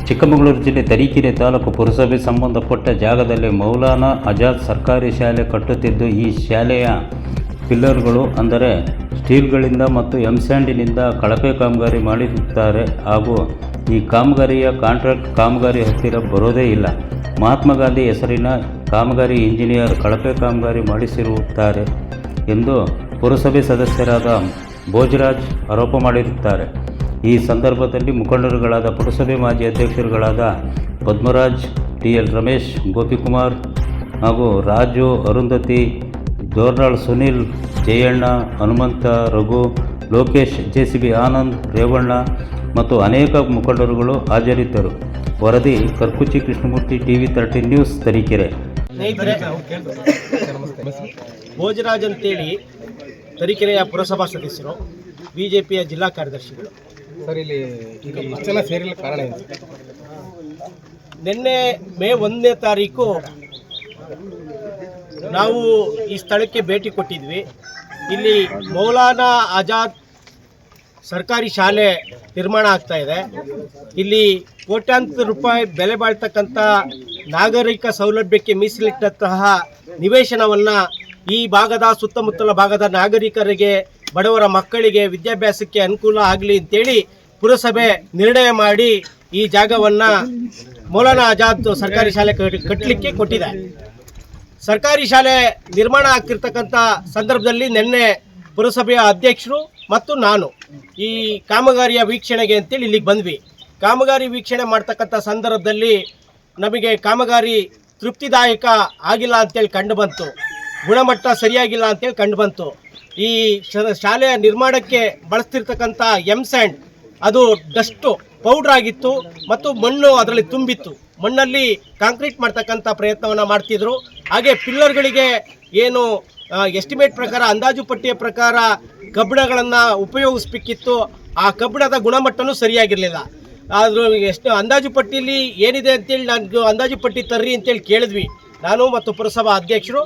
ಚಿಕ್ಕಮಗಳೂರು ಜಿಲ್ಲೆ ತರೀಕೆರೆ ತಾಲೂಕು ಪುರಸಭೆ ಸಂಬಂಧಪಟ್ಟ ಜಾಗದಲ್ಲಿ ಮೌಲಾನಾ ಆಜಾದ್ ಸರ್ಕಾರಿ ಶಾಲೆ ಕಟ್ಟುತ್ತಿದ್ದು, ಈ ಶಾಲೆಯ ಪಿಲ್ಲರ್ಗಳು ಅಂದರೆ ಸ್ಟೀಲ್ಗಳಿಂದ ಮತ್ತು ಎಂಸ್ಯಾಂಡಿನಿಂದ ಕಳಪೆ ಕಾಮಗಾರಿ ಮಾಡಿರುತ್ತಾರೆ ಹಾಗೂ ಈ ಕಾಮಗಾರಿಯ ಕಾಂಟ್ರಾಕ್ಟ್ ಕಾಮಗಾರಿ ಹತ್ತಿರ ಬರೋದೇ ಇಲ್ಲ. ಮಹಾತ್ಮ ಗಾಂಧಿ ಹೆಸರಿನ ಕಾಮಗಾರಿ ಇಂಜಿನಿಯರ್ ಕಳಪೆ ಕಾಮಗಾರಿ ಮಾಡಿಸಿರುತ್ತಾರೆ ಎಂದು ಪುರಸಭೆ ಸದಸ್ಯರಾದ ಭೋಜರಾಜ್ ಆರೋಪ ಮಾಡಿರುತ್ತಾರೆ. ಈ ಸಂದರ್ಭದಲ್ಲಿ ಮುಖಂಡರುಗಳಾದ ಪುರಸಭೆ ಮಾಜಿ ಅಧ್ಯಕ್ಷರುಗಳಾದ ಪದ್ಮರಾಜ್, ಟಿ.ಎಲ್. ರಮೇಶ್, ಗೋಪಿಕುಮಾರ್ ಹಾಗೂ ರಾಜು, ಅರುಂಧತಿ, ದೋರ್ನಾಳ್ ಸುನಿಲ್, ಜಯಣ್ಣ, ಹನುಮಂತ, ರಘು, ಲೋಕೇಶ್, ಜೆಸಿಬಿ ಆನಂದ್, ರೇವಣ್ಣ ಮತ್ತು ಅನೇಕ ಮುಖಂಡರುಗಳು ಹಾಜರಿದ್ದರು. ವರದಿ ಕರ್ಕುಚ್ಚಿ ಕೃಷ್ಣಮೂರ್ತಿ, TV13 ನ್ಯೂಸ್, ತರೀಕೆರೆ. ಭೋಜರಾಜ್ ಅಂತೇಳಿ ತರೀಕೆರೆಯ ಪುರಸಭಾ ಸದಸ್ಯರು, ಬಿಜೆಪಿಯ ಜಿಲ್ಲಾ ಕಾರ್ಯದರ್ಶಿಗಳು. ಸರ್, ಇಲ್ಲಿ ಇಷ್ಟು ಜನ ಸೇರಿಲ್ಲ ಕಾರಣ ಏನು? ನಿನ್ನೆ ಮೇ 1ನೇ ತಾರೀಕು ನಾವು ಈ ಸ್ಥಳಕ್ಕೆ ಭೇಟಿ ಕೊಟ್ಟಿದ್ವಿ. ಇಲ್ಲಿ ಮೌಲಾನಾ ಆಜಾದ್ ಸರ್ಕಾರಿ ಶಾಲೆ ನಿರ್ಮಾಣ ಆಗ್ತಾ ಇದೆ. ಇಲ್ಲಿ ಕೋಟ್ಯಾಂತರ ರೂಪಾಯಿ ಬೆಲೆ ಬಾಳ್ತಕ್ಕಂಥ ನಾಗರಿಕ ಸೌಲಭ್ಯಕ್ಕೆ ಮೀಸಲಿಟ್ಟಂತಹ ನಿವೇಶನವನ್ನು ಈ ಭಾಗದ ಸುತ್ತಮುತ್ತಲ ಭಾಗದ ನಾಗರಿಕರಿಗೆ, ಬಡವರ ಮಕ್ಕಳಿಗೆ ವಿದ್ಯಾಭ್ಯಾಸಕ್ಕೆ ಅನುಕೂಲ ಆಗಲಿ ಅಂತೇಳಿ ಪುರಸಭೆ ನಿರ್ಣಯ ಮಾಡಿ ಈ ಜಾಗವನ್ನು ಮೌಲಾನಾ ಆಜಾದ್ ಸರ್ಕಾರಿ ಶಾಲೆ ಕಟ್ಟಲಿಕ್ಕೆ ಕೊಟ್ಟಿದೆ. ಸರ್ಕಾರಿ ಶಾಲೆ ನಿರ್ಮಾಣ ಆಗ್ತಿರ್ತಕ್ಕಂಥ ಸಂದರ್ಭದಲ್ಲಿ ನಿನ್ನೆ ಪುರಸಭೆಯ ಅಧ್ಯಕ್ಷರು ಮತ್ತು ನಾನು ಈ ಕಾಮಗಾರಿಯ ವೀಕ್ಷಣೆಗೆ ಅಂತೇಳಿ ಇಲ್ಲಿಗೆ ಬಂದ್ವಿ. ಕಾಮಗಾರಿ ವೀಕ್ಷಣೆ ಮಾಡ್ತಕ್ಕಂಥ ಸಂದರ್ಭದಲ್ಲಿ ನಮಗೆ ಕಾಮಗಾರಿ ತೃಪ್ತಿದಾಯಕ ಆಗಿಲ್ಲ ಅಂತೇಳಿ ಕಂಡು ಬಂತು, ಗುಣಮಟ್ಟ ಸರಿಯಾಗಿಲ್ಲ ಅಂತೇಳಿ ಕಂಡು ಬಂತು. ಈ ಶಾಲೆಯ ನಿರ್ಮಾಣಕ್ಕೆ ಬಳಸ್ತಿರ್ತಕ್ಕಂಥ ಎಂಸ್ಯಾಂಡ್ ಅದು ಡಸ್ಟು ಪೌಡ್ರ್ ಆಗಿತ್ತು ಮತ್ತು ಮಣ್ಣು ಅದರಲ್ಲಿ ತುಂಬಿತ್ತು. ಮಣ್ಣಲ್ಲಿ ಕಾಂಕ್ರೀಟ್ ಮಾಡ್ತಕ್ಕಂಥ ಪ್ರಯತ್ನವನ್ನು ಮಾಡ್ತಿದ್ರು. ಹಾಗೆ ಪಿಲ್ಲರ್ಗಳಿಗೆ ಏನು ಎಸ್ಟಿಮೇಟ್ ಪ್ರಕಾರ, ಅಂದಾಜು ಪಟ್ಟಿಯ ಪ್ರಕಾರ ಕಬ್ಬಿಣಗಳನ್ನು ಉಪಯೋಗಿಸ್ಬೇಕಿತ್ತು. ಆ ಕಬ್ಬಿಣದ ಗುಣಮಟ್ಟನೂ ಸರಿಯಾಗಿರಲಿಲ್ಲ. ಆದರೂ ಎಷ್ಟು ಅಂದಾಜು ಪಟ್ಟಿಯಲ್ಲಿ ಏನಿದೆ ಅಂತೇಳಿ ನಾನು ಅಂದಾಜು ಪಟ್ಟಿ ತರ್ರಿ ಅಂತೇಳಿ ಕೇಳಿದ್ವಿ, ನಾನು ಮತ್ತು ಪುರಸಭಾ ಅಧ್ಯಕ್ಷರು.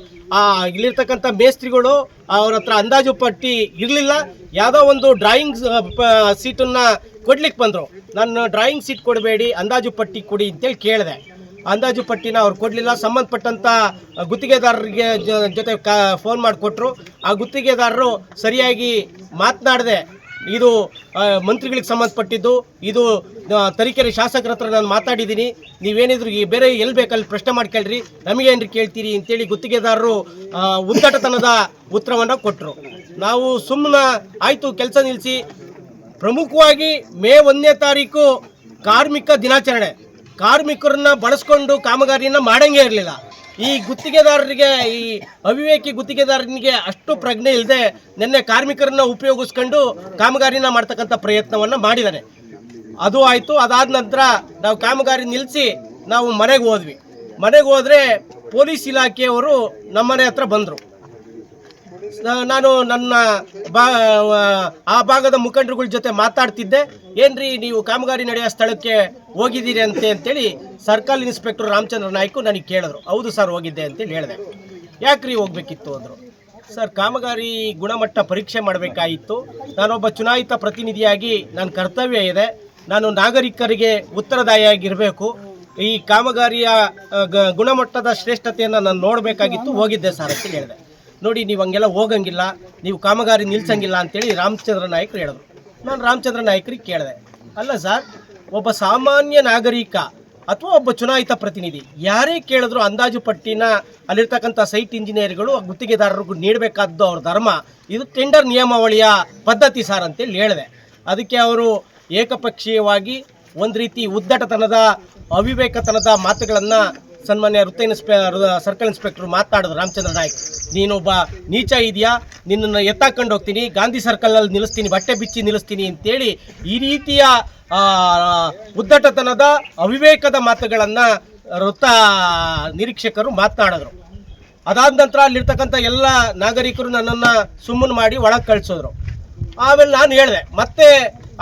ಇಲ್ಲಿರ್ತಕ್ಕಂಥ ಮೇಸ್ತ್ರಿಗಳು ಅವ್ರ ಹತ್ರ ಅಂದಾಜು ಪಟ್ಟಿ ಇರಲಿಲ್ಲ. ಯಾವುದೋ ಒಂದು ಡ್ರಾಯಿಂಗ್ ಸೀಟನ್ನು ಕೊಡ್ಲಿಕ್ಕೆ ಬಂದರು. ನಾನು ಡ್ರಾಯಿಂಗ್ ಸೀಟ್ ಕೊಡಬೇಡಿ, ಅಂದಾಜು ಪಟ್ಟಿ ಕೊಡಿ ಅಂತೇಳಿ ಕೇಳಿದೆ. ಅಂದಾಜು ಪಟ್ಟಿನ ಅವ್ರು ಕೊಡಲಿಲ್ಲ. ಸಂಬಂಧಪಟ್ಟಂಥ ಗುತ್ತಿಗೆದಾರರಿಗೆ ಜೊತೆ ಫೋನ್ ಮಾಡಿಕೊಟ್ರು. ಆ ಗುತ್ತಿಗೆದಾರರು ಸರಿಯಾಗಿ ಮಾತನಾಡದೆ, ಇದು ಮಂತ್ರಿಗಳಿಗೆ ಸಂಬಂಧಪಟ್ಟಿದ್ದು, ಇದು ತರೀಕೆರೆ ಶಾಸಕರ ಹತ್ರ ನಾನು ಮಾತಾಡಿದ್ದೀನಿ, ನೀವೇನಿದ್ರು ಈ ಬೇರೆ ಎಲ್ಲಿ ಬೇಕಲ್ಲಿ ಪ್ರಶ್ನೆ ಮಾಡ್ಕೊಳ್ರಿ, ನಮಗೇನ್ರಿ ಕೇಳ್ತೀರಿ ಅಂತೇಳಿ ಗುತ್ತಿಗೆದಾರರು ಉದ್ದಟತನದ ಉತ್ತರವನ್ನು ಕೊಟ್ಟರು. ನಾವು ಸುಮ್ಮನೆ ಆಯಿತು ಕೆಲಸ ನಿಲ್ಲಿಸಿ. ಪ್ರಮುಖವಾಗಿ ಮೇ 1ನೇ ತಾರೀಕು ಕಾರ್ಮಿಕ ದಿನಾಚರಣೆ, ಕಾರ್ಮಿಕರನ್ನ ಬಳಸ್ಕೊಂಡು ಕಾಮಗಾರಿಯನ್ನು ಮಾಡಂಗೇ ಇರಲಿಲ್ಲ. ಈ ಗುತ್ತಿಗೆದಾರರಿಗೆ, ಈ ಅವಿವೇಕಿ ಗುತ್ತಿಗೆದಾರನಿಗೆ ಅಷ್ಟು ಪ್ರಜ್ಞೆ ಇಲ್ಲದೆ ನಿನ್ನೆ ಕಾರ್ಮಿಕರನ್ನ ಉಪಯೋಗಿಸ್ಕೊಂಡು ಕಾಮಗಾರಿನ ಮಾಡ್ತಕ್ಕಂಥ ಪ್ರಯತ್ನವನ್ನು ಮಾಡಿದ್ದಾನೆ. ಅದು ಆಯಿತು. ಅದಾದ ನಂತರ ನಾವು ಕಾಮಗಾರಿ ನಿಲ್ಲಿಸಿ ನಾವು ಮನೆಗೆ ಹೋದ್ವಿ. ಮನೆಗೆ ಹೋದರೆ ಪೊಲೀಸ್ ಇಲಾಖೆಯವರು ನಮ್ಮನೆ ಹತ್ರ ಬಂದರು. ನಾನು ನನ್ನ ಆ ಭಾಗದ ಮುಖಂಡರುಗಳ ಜೊತೆ ಮಾತಾಡ್ತಿದ್ದೆ. ಏನ್ರಿ ನೀವು ಕಾಮಗಾರಿ ನಡೆಯೋ ಸ್ಥಳಕ್ಕೆ ಹೋಗಿದ್ದೀರಿ ಅಂತೇಳಿ ಸರ್ಕಲ್ ಇನ್ಸ್ಪೆಕ್ಟರ್ ರಾಮಚಂದ್ರ ನಾಯ್ಕು ನನಗೆ ಕೇಳಿದ್ರು. ಹೌದು ಸರ್, ಹೋಗಿದ್ದೆ ಅಂತೇಳಿ ಹೇಳಿದೆ. ಯಾಕ್ರಿ ಹೋಗ್ಬೇಕಿತ್ತು ಅಂದರು. ಸರ್, ಕಾಮಗಾರಿ ಗುಣಮಟ್ಟ ಪರೀಕ್ಷೆ ಮಾಡಬೇಕಾಗಿತ್ತು. ನಾನೊಬ್ಬ ಚುನಾಯಿತ ಪ್ರತಿನಿಧಿಯಾಗಿ ನನ್ನ ಕರ್ತವ್ಯ ಇದೆ. ನಾನು ನಾಗರಿಕರಿಗೆ ಉತ್ತರದಾಯಿಯಾಗಿರಬೇಕು. ಈ ಕಾಮಗಾರಿಯ ಗುಣಮಟ್ಟದ ಶ್ರೇಷ್ಠತೆಯನ್ನು ನಾನು ನೋಡಬೇಕಾಗಿತ್ತು, ಹೋಗಿದ್ದೆ ಸರ್ ಅಂತೇಳಿ ಹೇಳಿದೆ. ನೋಡಿ, ನೀವು ಹಂಗೆಲ್ಲ ಹೋಗಂಗಿಲ್ಲ, ನೀವು ಕಾಮಗಾರಿ ನಿಲ್ಸಂಗಿಲ್ಲ ಅಂತೇಳಿ ರಾಮಚಂದ್ರ ನಾಯ್ಕರು ಹೇಳಿದ್ರು. ನಾನು ರಾಮಚಂದ್ರ ನಾಯ್ಕರಿಗೆ ಕೇಳಿದೆ, ಅಲ್ಲ ಸರ್, ಒಬ್ಬ ಸಾಮಾನ್ಯ ನಾಗರಿಕ ಅಥವಾ ಒಬ್ಬ ಚುನಾಯಿತ ಪ್ರತಿನಿಧಿ ಯಾರೇ ಕೇಳಿದ್ರು ಅಂದಾಜು ಪಟ್ಟಿನ ಅಲ್ಲಿರ್ತಕ್ಕಂಥ ಸೈಟ್ ಇಂಜಿನಿಯರ್ಗಳು ಗುತ್ತಿಗೆದಾರರಿಗೂ ನೀಡಬೇಕಾದ್ದು ಅವ್ರ ಧರ್ಮ, ಇದು ಟೆಂಡರ್ ನಿಯಮಾವಳಿಯ ಪದ್ಧತಿ ಸರ್ ಅಂತೇಳಿ ಹೇಳಿದೆ. ಅದಕ್ಕೆ ಅವರು ಏಕಪಕ್ಷೀಯವಾಗಿ ಒಂದು ರೀತಿ ಉದ್ದಟತನದ, ಅವಿವೇಕತನದ ಮಾತುಗಳನ್ನು ಸನ್ಮಾನ್ಯ ಸರ್ಕಲ್ ಇನ್ಸ್ಪೆಕ್ಟರ್ ಮಾತಾಡಿದ್ರು. ರಾಮಚಂದ್ರ ನಾಯ್ಕ, ನೀನೊಬ್ಬ ನೀಚ ಇದೆಯಾ, ನಿನ್ನನ್ನು ಎತ್ತಾಕೊಂಡು ಹೋಗ್ತೀನಿ, ಗಾಂಧಿ ಸರ್ಕಲಲ್ಲಿ ನಿಲ್ಲಿಸ್ತೀನಿ, ಬಟ್ಟೆ ಬಿಚ್ಚಿ ನಿಲ್ಲಿಸ್ತೀನಿ ಅಂತೇಳಿ ಈ ರೀತಿಯ ಉದ್ದಟತನದ, ಅವಿವೇಕದ ಮಾತುಗಳನ್ನು ವೃತ್ತ ನಿರೀಕ್ಷಕರು ಮಾತನಾಡಿದ್ರು. ಅದಾದ ನಂತರ ಅಲ್ಲಿರ್ತಕ್ಕಂಥ ಎಲ್ಲ ನಾಗರಿಕರು ನನ್ನನ್ನು ಸುಮ್ಮನೆ ಮಾಡಿ ಒಳಗೆ ಕಳಿಸಿದ್ರು. ಆಮೇಲೆ ನಾನು ಹೇಳಿದೆ, ಮತ್ತೆ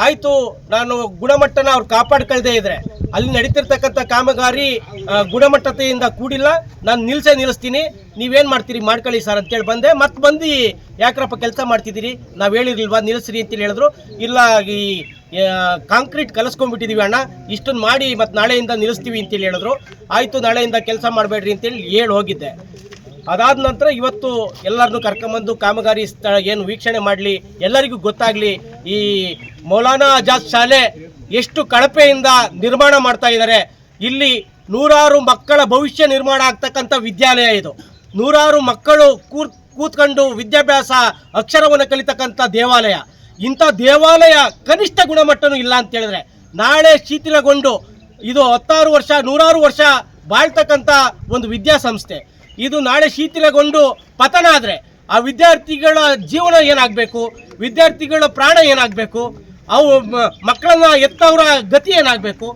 ಆಯಿತು, ನಾನು ಗುಣಮಟ್ಟನ ಅವ್ರು ಕಾಪಾಡ್ಕೊಳ್ದೇ ಇದ್ರೆ ಅಲ್ಲಿ ನಡೀತಿರ್ತಕ್ಕಂಥ ಕಾಮಗಾರಿ ಗುಣಮಟ್ಟತೆಯಿಂದ ಕೂಡಿಲ್ಲ, ನಾನು ನಿಲ್ಲಿಸ್ತೀನಿ, ನೀವೇನು ಮಾಡ್ತೀರಿ ಮಾಡ್ಕೊಳ್ಳಿ ಸರ್ ಅಂತೇಳಿ ಬಂದೆ. ಮತ್ತೆ ಬಂದು ಯಾಕ್ರಪ್ಪ ಕೆಲಸ ಮಾಡ್ತಿದ್ದೀರಿ, ನಾವು ಹೇಳಿರ್ಲಿಲ್ವಾ ನಿಲ್ಲಿಸ್ರಿ ಅಂತೇಳಿ ಹೇಳಿದ್ರು. ಇಲ್ಲ, ಈ ಕಾಂಕ್ರೀಟ್ ಕಲಿಸ್ಕೊಂಡ್ಬಿಟ್ಟಿದ್ದೀವಿ ಅಣ್ಣ, ಇಷ್ಟನ್ನು ಮಾಡಿ ಮತ್ತು ನಾಳೆಯಿಂದ ನಿಲ್ಲಿಸ್ತೀವಿ ಅಂತೇಳಿ ಹೇಳಿದ್ರು. ಆಯಿತು, ನಾಳೆಯಿಂದ ಕೆಲಸ ಮಾಡಬೇಡ್ರಿ ಅಂತೇಳಿ ಹೇಳಿ ಹೋಗಿದ್ದೆ. ಅದಾದ ನಂತರ ಇವತ್ತು ಎಲ್ಲರನ್ನೂ ಕರ್ಕೊಂಬಂದು ಕಾಮಗಾರಿ ಸ್ಥಳ ಏನು ವೀಕ್ಷಣೆ ಮಾಡಲಿ, ಎಲ್ಲರಿಗೂ ಗೊತ್ತಾಗಲಿ ಈ ಮೌಲಾನಾ ಆಜಾದ್ ಶಾಲೆ ಎಷ್ಟು ಕಳಪೆಯಿಂದ ನಿರ್ಮಾಣ ಮಾಡ್ತಾ ಇದ್ದಾರೆ. ಇಲ್ಲಿ ನೂರಾರು ಮಕ್ಕಳ ಭವಿಷ್ಯ ನಿರ್ಮಾಣ ಆಗ್ತಕ್ಕಂಥ ವಿದ್ಯಾಲಯ ಇದು. ನೂರಾರು ಮಕ್ಕಳು ಕೂತ್ಕೊಂಡು ವಿದ್ಯಾಭ್ಯಾಸ ಅಕ್ಷರವನ್ನು ಕಲಿತಕ್ಕಂಥ ದೇವಾಲಯ. ಇಂಥ ದೇವಾಲಯ ಕನಿಷ್ಠ ಗುಣಮಟ್ಟನೂ ಇಲ್ಲ ಅಂತ ಹೇಳಿದ್ರೆ ನಾಳೆ ಶಿಥಿಲಗೊಂಡು ಇದು 16 ವರ್ಷ 100 ವರ್ಷ ಬಾಳ್ತಕ್ಕಂಥ ಒಂದು ವಿದ್ಯಾಸಂಸ್ಥೆ ಇದು ನಾಳೆ ಶಿಥಿಲಗೊಂಡು ಪತನ ಆದರೆ ಆ ವಿದ್ಯಾರ್ಥಿಗಳ ಜೀವನ ಏನಾಗಬೇಕು, ವಿದ್ಯಾರ್ಥಿಗಳ ಪ್ರಾಣ ಏನಾಗಬೇಕು, ಅವು ಮಕ್ಕಳನ್ನ ಎತ್ತವರ ಗತಿ ಏನಾಗಬೇಕು.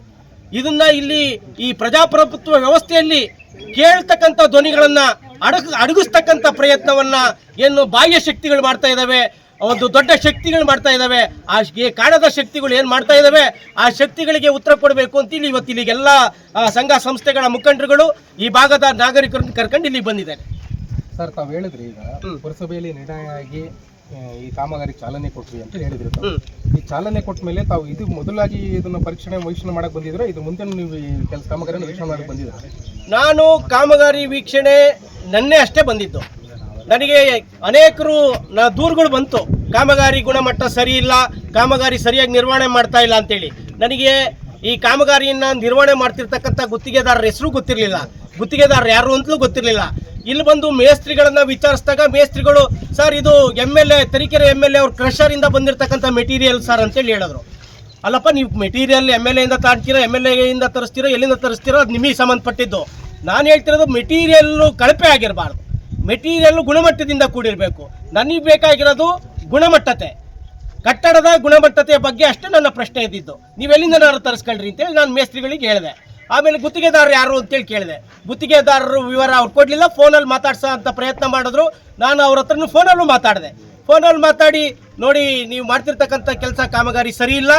ಇದನ್ನ ಇಲ್ಲಿ ಈ ಪ್ರಜಾಪ್ರಭುತ್ವ ವ್ಯವಸ್ಥೆಯಲ್ಲಿ ಕೇಳ್ತಕ್ಕಂಥ ಧ್ವನಿಗಳನ್ನು ಅಡಗಿಸ್ತಕ್ಕಂಥ ಪ್ರಯತ್ನವನ್ನ ಏನು ಬಾಹ್ಯ ಶಕ್ತಿಗಳು ಮಾಡ್ತಾ ಇದ್ದಾವೆ, ಒಂದು ದೊಡ್ಡ ಶಕ್ತಿಗಳು ಮಾಡ್ತಾ ಇದ್ದಾವೆ. ಆ ಕಾಣದ ಶಕ್ತಿಗಳು ಏನು ಮಾಡ್ತಾ ಇದ್ದಾವೆ ಆ ಶಕ್ತಿಗಳಿಗೆ ಉತ್ತರ ಕೊಡಬೇಕು ಅಂತ ಇಲ್ಲಿ ಇವತ್ತು ಇಲ್ಲಿಗೆಲ್ಲ ಸಂಘ ಸಂಸ್ಥೆಗಳ ಮುಖಂಡರುಗಳು ಈ ಭಾಗದ ನಾಗರಿಕರನ್ನು ಕರ್ಕೊಂಡು ಇಲ್ಲಿ ಬಂದಿದ್ದಾರೆ. ಸರ್, ತಾವು ಹೇಳಿದ್ರಿ ಈಗ ಪುರಸಭೆಯಲ್ಲಿ ನಿರ್ಣಯ ಆಗಿ ಈ ಕಾಮಗಾರಿ ಚಾಲನೆ ಕೊಟ್ರಿ ಅಂತ ಹೇಳಿದ್ರಿ. ಈ ಚಾಲನೆ ಕೊಟ್ಟ ಮೇಲೆ ತಾವು ಇದು ಮೊದಲಾಗಿ ಇದನ್ನ ವೀಕ್ಷಣೆ ಮಾಡಕ್ ಬಂದಿದ್ರೆ ಇದು ಮುಂದೆ ನೀವು ಈ ಕೆಲಸ ಕಾಮಗಾರಿಯನ್ನು ವೀಕ್ಷಣೆ ಮಾಡಕ್ ಬಂದಿದ್ರೆ? ನಾನು ಕಾಮಗಾರಿ ವೀಕ್ಷಣೆ ನನ್ನೇ ಅಷ್ಟೇ ಬಂದಿದ್ದು. ನನಗೆ ಅನೇಕರು ದೂರುಗಳು ಬಂತು, ಕಾಮಗಾರಿ ಗುಣಮಟ್ಟ ಸರಿ ಇಲ್ಲ, ಕಾಮಗಾರಿ ಸರಿಯಾಗಿ ನಿರ್ವಹಣೆ ಮಾಡ್ತಾ ಇಲ್ಲ ಅಂತೇಳಿ. ನನಗೆ ಈ ಕಾಮಗಾರಿಯನ್ನು ನಿರ್ವಹಣೆ ಮಾಡ್ತಿರ್ತಕ್ಕಂಥ ಗುತ್ತಿಗೆದಾರರ ಹೆಸರು ಗೊತ್ತಿರಲಿಲ್ಲ, ಗುತ್ತಿಗೆದಾರರು ಯಾರು ಅಂತಲೂ ಗೊತ್ತಿರಲಿಲ್ಲ. ಇಲ್ಲಿ ಬಂದು ಮೇಸ್ತ್ರಿಗಳನ್ನ ವಿಚಾರಿಸಿದಾಗ ಮೇಸ್ತ್ರಿಗಳು, ಸರ್ ಇದು MLA ತರೀಕೆರೆ MLA ಅವ್ರ ಕ್ರಷರಿಂದ ಬಂದಿರತಕ್ಕಂಥ ಮೆಟೀರಿಯಲ್ ಸರ್ ಅಂತೇಳಿ ಹೇಳಿದ್ರು. ಅಲ್ಲಪ್ಪ, ನೀವು ಮೆಟೀರಿಯಲ್ MLA ಇಂದ ತಾಡ್ತೀರಾ, MLA ಇಂದ ತರಿಸ್ತೀರೋ, ಎಲ್ಲಿಂದ ತರಿಸ್ತೀರೋ ಅದು ನಿಮಗೆ ಸಂಬಂಧಪಟ್ಟಿದ್ದು. ನಾನು ಹೇಳ್ತಿರೋದು ಮೆಟೀರಿಯಲ್ಲು ಕಳಪೆ ಆಗಿರಬಾರ್ದು, ಮೆಟೀರಿಯಲ್ಲು ಗುಣಮಟ್ಟದಿಂದ ಕೂಡಿರಬೇಕು. ನನಗೆ ಬೇಕಾಗಿರೋದು ಗುಣಮಟ್ಟತೆ, ಕಟ್ಟಡದ ಗುಣಮಟ್ಟತೆಯ ಬಗ್ಗೆ ಅಷ್ಟೇ ನನ್ನ ಪ್ರಶ್ನೆ ಇದ್ದಿದ್ದು. ನೀವೆಲ್ಲಿಂದ ತರಿಸ್ಕೊಳ್ರಿ ಅಂತೇಳಿ ನಾನು ಮೇಸ್ತ್ರಿಗಳಿಗೆ ಹೇಳಿದೆ. ಆಮೇಲೆ ಗುತ್ತಿಗೆದಾರರು ಯಾರು ಅಂತೇಳಿ ಕೇಳಿದೆ. ಗುತ್ತಿಗೆದಾರರು ವಿವರ ಅವ್ರು ಕೊಡಲಿಲ್ಲ. ಫೋನಲ್ಲಿ ಮಾತಾಡ್ಸೋ ಅಂತ ಪ್ರಯತ್ನ ಮಾಡಿದ್ರು. ನಾನು ಅವ್ರ ಹತ್ರನೂ ಫೋನಲ್ಲೂ ಮಾತಾಡಿದೆ. ಫೋನಲ್ಲಿ ಮಾತಾಡಿ, ನೋಡಿ ನೀವು ಮಾಡ್ತಿರ್ತಕ್ಕಂಥ ಕೆಲಸ ಕಾಮಗಾರಿ ಸರಿ ಇಲ್ಲ,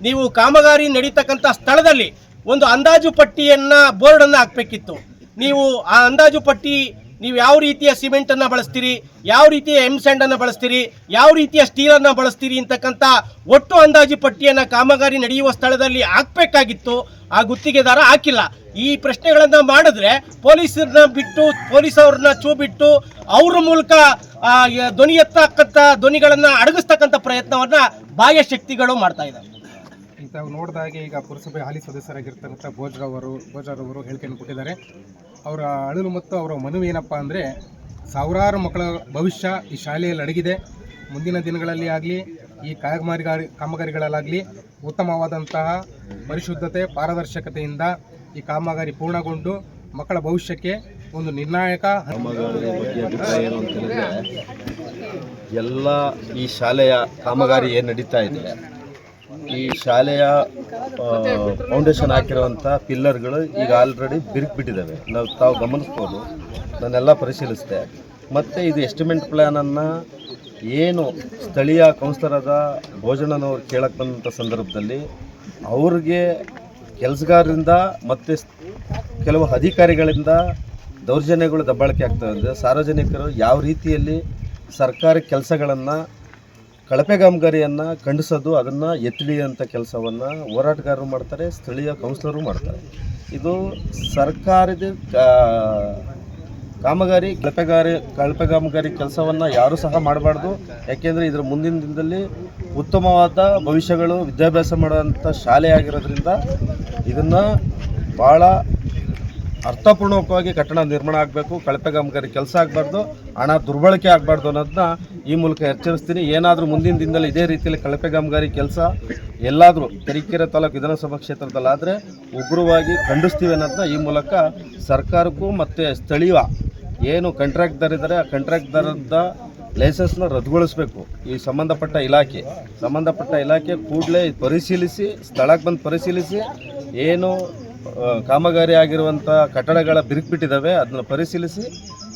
ನೀವು ಕಾಮಗಾರಿ ನಡೀತಕ್ಕಂಥ ಸ್ಥಳದಲ್ಲಿ ಒಂದು ಅಂದಾಜು ಪಟ್ಟಿಯನ್ನು ಬೋರ್ಡನ್ನು ಹಾಕಬೇಕಿತ್ತು. ನೀವು ಆ ಅಂದಾಜು ಪಟ್ಟಿ ನೀವು ಯಾವ ರೀತಿಯ ಸಿಮೆಂಟನ್ನು ಬಳಸ್ತೀರಿ, ಯಾವ ರೀತಿಯ ಸ್ಯಾಂಡನ್ನು ಬಳಸ್ತೀರಿ, ಯಾವ ರೀತಿಯ ಸ್ಟೀಲನ್ನು ಬಳಸ್ತೀರಿ ಅಂತಕ್ಕಂಥ ಒಟ್ಟು ಅಂದಾಜು ಪಟ್ಟಿಯನ್ನು ಕಾಮಗಾರಿ ನಡೆಯುವ ಸ್ಥಳದಲ್ಲಿ ಹಾಕಬೇಕಾಗಿತ್ತು. ಆ ಗುತ್ತಿಗೆದಾರ ಹಾಕಿಲ್ಲ. ಈ ಪ್ರಶ್ನೆಗಳನ್ನು ಮಾಡಿದ್ರೆ ಪೊಲೀಸವ್ರನ್ನ ಚೂ ಬಿಟ್ಟು ಅವ್ರ ಮೂಲಕ ಧ್ವನಿ ಎತ್ತಕ್ಕಂಥ ಧ್ವನಿಗಳನ್ನು ಅಡಗಿಸ್ತಕ್ಕಂಥ ಪ್ರಯತ್ನವನ್ನು ಬಾಹ್ಯ ಶಕ್ತಿಗಳು ಮಾಡ್ತಾ ಇದ್ದಾರೆ. ತಾವು ನೋಡಿದಾಗೆ ಈಗ ಪುರಸಭೆ ಹಾಲಿ ಸದಸ್ಯರಾಗಿರ್ತಕ್ಕಂಥ ಭೋಜರವರು ಹೇಳಿಕೆಯನ್ನು ಕೊಟ್ಟಿದ್ದಾರೆ. ಅವರ ಅಳಲು ಮತ್ತು ಅವರ ಮನವಿ ಏನಪ್ಪ ಅಂದರೆ, ಸಾವಿರಾರು ಮಕ್ಕಳ ಭವಿಷ್ಯ ಈ ಶಾಲೆಯಲ್ಲಿ ಅಡಗಿದೆ. ಮುಂದಿನ ದಿನಗಳಲ್ಲಿ ಆಗಲಿ ಈ ಕಾಮಗಾರಿಗಳಲ್ಲಾಗಲಿ ಉತ್ತಮವಾದಂತಹ ಪರಿಶುದ್ಧತೆ ಪಾರದರ್ಶಕತೆಯಿಂದ ಈ ಕಾಮಗಾರಿ ಪೂರ್ಣಗೊಂಡು ಮಕ್ಕಳ ಭವಿಷ್ಯಕ್ಕೆ ಒಂದು ನಿರ್ಣಾಯಕ ಏನು ಅಂತ ಹೇಳಿದ್ರೆ, ಎಲ್ಲ ಈ ಶಾಲೆಯ ಕಾಮಗಾರಿ ಏನು ನಡೀತಾ ಇದೆ, ಈ ಶಾಲೆಯ ಫೌಂಡೇಶನ್ ಹಾಕಿರುವಂಥ ಪಿಲ್ಲರ್ಗಳು ಈಗ ಆಲ್ರೆಡಿ ಬಿರುಕ್ಬಿಟ್ಟಿದ್ದಾವೆ. ತಾವು ಗಮನಿಸ್ಬೋದು, ನಾನೆಲ್ಲ ಪರಿಶೀಲಿಸಿದೆ. ಮತ್ತು ಇದು ಎಸ್ಟಿಮೇಟ್ ಪ್ಲ್ಯಾನನ್ನು ಏನು ಸ್ಥಳೀಯ ಕೌನ್ಸಿಲರಾದ ಭೋಜನನವ್ರು ಕೇಳಕ್ಕೆ ಬಂದಂಥ ಸಂದರ್ಭದಲ್ಲಿ ಅವ್ರಿಗೆ ಕೆಲಸಗಾರರಿಂದ ಮತ್ತು ಕೆಲವು ಅಧಿಕಾರಿಗಳಿಂದ ದೌರ್ಜನ್ಯಗಳು ದಬ್ಬಾಳಿಕೆ ಆಗ್ತವೆ. ಅಂದರೆ ಸಾರ್ವಜನಿಕರು ಯಾವ ರೀತಿಯಲ್ಲಿ ಸರ್ಕಾರಿ ಕೆಲಸಗಳನ್ನು ಕಳಪೆ ಕಾಮಗಾರಿಯನ್ನು ಖಂಡಿಸೋದು, ಅದನ್ನು ಎತ್ತಿಡಿಯುವಂಥ ಕೆಲಸವನ್ನು ಹೋರಾಟಗಾರರು ಮಾಡ್ತಾರೆ, ಸ್ಥಳೀಯ ಕೌನ್ಸಿಲರು ಮಾಡ್ತಾರೆ. ಇದು ಸರ್ಕಾರದ ಕಾಮಗಾರಿ ಕಳಪೆ ಕಾಮಗಾರಿ ಕೆಲಸವನ್ನು ಯಾರೂ ಸಹ ಮಾಡಬಾರ್ದು. ಯಾಕೆಂದರೆ ಇದರ ಮುಂದಿನ ದಿನದಲ್ಲಿ ಉತ್ತಮವಾದ ಭವಿಷ್ಯಗಳು ವಿದ್ಯಾಭ್ಯಾಸ ಮಾಡುವಂಥ ಶಾಲೆ ಆಗಿರೋದ್ರಿಂದ ಇದನ್ನು ಭಾಳ ಅರ್ಥಪೂರ್ಣಕವಾಗಿ ಕಟ್ಟಡ ನಿರ್ಮಾಣ ಆಗಬೇಕು. ಕಳಪೆ ಕಾಮಗಾರಿ ಕೆಲಸ ಆಗಬಾರ್ದು, ಹಣ ದುರ್ಬಳಕೆ ಆಗಬಾರ್ದು ಅನ್ನೋದನ್ನ ಈ ಮೂಲಕ ಎಚ್ಚರಿಸ್ತೀನಿ. ಏನಾದರೂ ಮುಂದಿನ ದಿನದಲ್ಲಿ ಇದೇ ರೀತಿಯಲ್ಲಿ ಕಳಪೆ ಕಾಮಗಾರಿ ಕೆಲಸ ಎಲ್ಲಾದರೂ ತರೀಕೆರೆ ತಾಲೂಕು ವಿಧಾನಸಭಾ ಕ್ಷೇತ್ರದಲ್ಲಾದರೆ ಉಗ್ರವಾಗಿ ಖಂಡಿಸ್ತೀವಿ ಅನ್ನೋದನ್ನ ಈ ಮೂಲಕ ಸರ್ಕಾರಕ್ಕೂ ಮತ್ತು ಸ್ಥಳೀಯ ಏನು ಕಾಂಟ್ರಾಕ್ಟ್ದಾರ್ ಇದ್ದಾರೆ ಆ ಕಾಂಟ್ರಾಕ್ಟ್ದಾರದ ಲೈಸೆನ್ಸ್ನ ರದ್ದುಗೊಳಿಸಬೇಕು. ಈ ಸಂಬಂಧಪಟ್ಟ ಇಲಾಖೆ ಕೂಡಲೇ ಪರಿಶೀಲಿಸಿ, ಸ್ಥಳಕ್ಕೆ ಬಂದು ಪರಿಶೀಲಿಸಿ ಏನು ಕಾಮಗಾರಿ ಆಗಿರುವಂಥ ಕಟ್ಟಡಗಳ ಬಿರುಕ್ಬಿಟ್ಟಿದ್ದಾವೆ ಅದನ್ನು ಪರಿಶೀಲಿಸಿ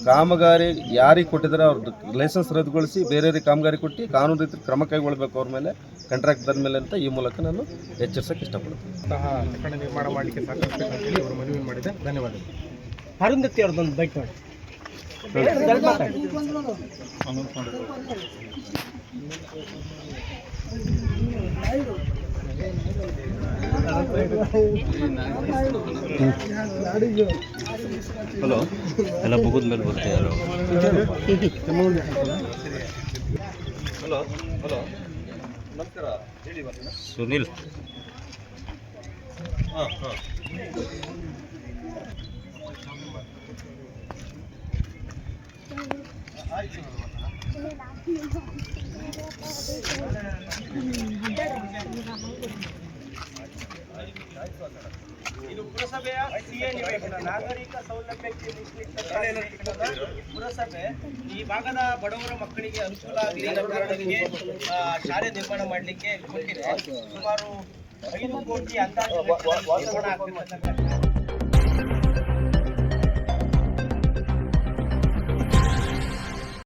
ಕಾಮಗಾರಿ ಯಾರಿಗೆ ಕೊಟ್ಟಿದ್ದಾರೆ ಅವ್ರದ್ದು ಲೈಸೆನ್ಸ್ ರದ್ದುಗೊಳಿಸಿ ಬೇರೆಯವ್ರಿಗೆ ಕಾಮಗಾರಿ ಕೊಟ್ಟು ಕಾನೂನು ರೀತಿ ಕ್ರಮ ಕೈಗೊಳ್ಳಬೇಕು ಅವ್ರ ಮೇಲೆ, ಕಾಂಟ್ರಾಕ್ಟ್ದಾರ ಮೇಲೆ ಅಂತ ಈ ಮೂಲಕ ನಾನು ಎಚ್ಚರಿಸೋಕ್ಕೆ ಇಷ್ಟಪಡ್ತೀನಿ. ಕಟ್ಟಡ ನಿರ್ಮಾಣ ಮಾಡಲಿಕ್ಕೆ ಸಾಕಷ್ಟು ಅವರು ಮನವಿ ಮಾಡಿದೆ. ಧನ್ಯವಾದಗಳು. ಅರುಂಧತಿ ಅವ್ರದ್ದೊಂದು ಬೈಕ್ ಮಾಡಿ. ಹಲೋ ಎಲ್ಲ ಮುಗಿದ ಮೇಲೆ ಬರ್ತೀವಿ ಯಾರು ಹಲೋ ಹಲೋ ನಮಸ್ಕಾರ ಹೇಳಿ ಸುನಿಲ್ ಹಾಂ ಹಾಂ ಇದು ಪುರಸಭೆಯ ಸಿಎ ನಿವೇಶನ ನಾಗರಿಕ ಸೌಲಭ್ಯಕ್ಕೆ ಮೀಸಲಿಟ್ಟ ಪುರಸಭೆ ಈ ಭಾಗದ ಬಡವರ ಮಕ್ಕಳಿಗೆ ಅನುಕೂಲ ಆಗಲಿ ಅನ್ನೋ ಕಾರಣಕ್ಕೆ ಶಾಲೆ ನಿರ್ಮಾಣ ಮಾಡಲಿಕ್ಕೆ ಕೊಟ್ಟಿದೆ. ಸುಮಾರು 5 ಕೋಟಿ ಅಂದಾಜು ನಿರ್ಮಾಣ ಆಗ್ತಿರ್ತಕ್ಕಂಥ